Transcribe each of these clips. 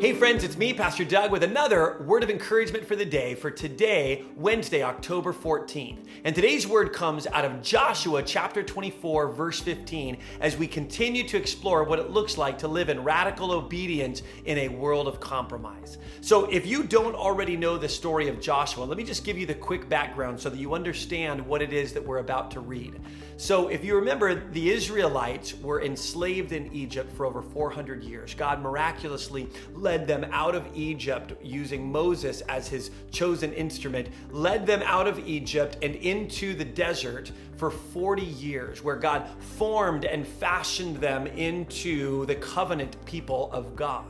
Hey friends, it's me, Pastor Doug, with another word of encouragement for the day for today, Wednesday, October 14th. And today's word comes out of Joshua chapter 24, verse 15, as we continue to explore what it looks like to live in radical obedience in a world of compromise. So if you don't already know the story of Joshua, let me just give you the quick background so that you understand what it is that we're about to read. So if you remember, the Israelites were enslaved in Egypt for over 400 years. God miraculously led them out of Egypt using Moses as his chosen instrument, led them out of Egypt and into the desert for 40 years, where God formed and fashioned them into the covenant people of God.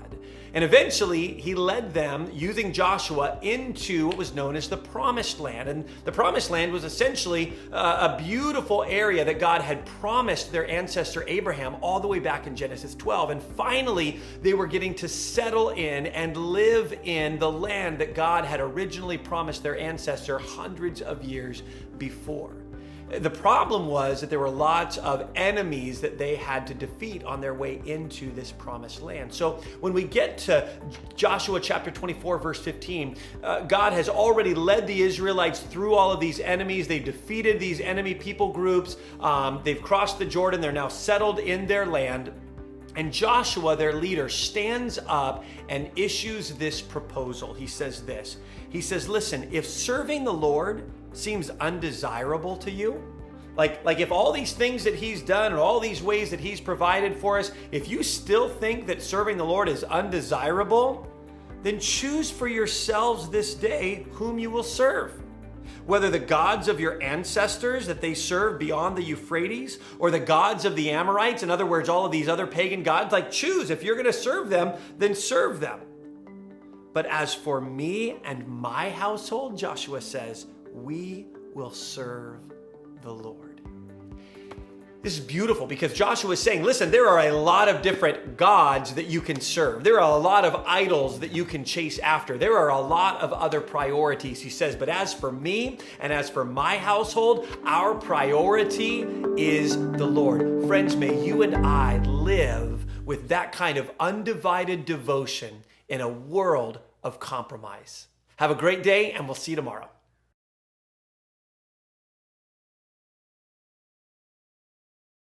And eventually, he led them, using Joshua, into what was known as the Promised Land. And the Promised Land was essentially a beautiful area that God had promised their ancestor Abraham all the way back in Genesis 12. And finally, they were getting to settle in and live in the land that God had originally promised their ancestor hundreds of years before. The problem was that there were lots of enemies that they had to defeat on their way into this promised land. So when we get to Joshua chapter 24, verse 15, God has already led the Israelites through all of these enemies. They've defeated these enemy people groups. They've crossed the Jordan. They're now settled in their land. And Joshua, their leader, stands up and issues this proposal. He says this. He says, listen, if serving the Lord seems undesirable to you, like if all these things that he's done and all these ways that he's provided for us, if you still think that serving the Lord is undesirable, then choose for yourselves this day whom you will serve. Whether the gods of your ancestors that they served beyond the Euphrates, or the gods of the Amorites, in other words, all of these other pagan gods, choose. If you're going to serve them, then serve them. But as for me and my household, Joshua says, we will serve the Lord. This is beautiful because Joshua is saying, listen, there are a lot of different gods that you can serve. There are a lot of idols that you can chase after. There are a lot of other priorities, he says. But as for me and as for my household, our priority is the Lord. Friends, may you and I live with that kind of undivided devotion in a world of compromise. Have a great day, and we'll see you tomorrow.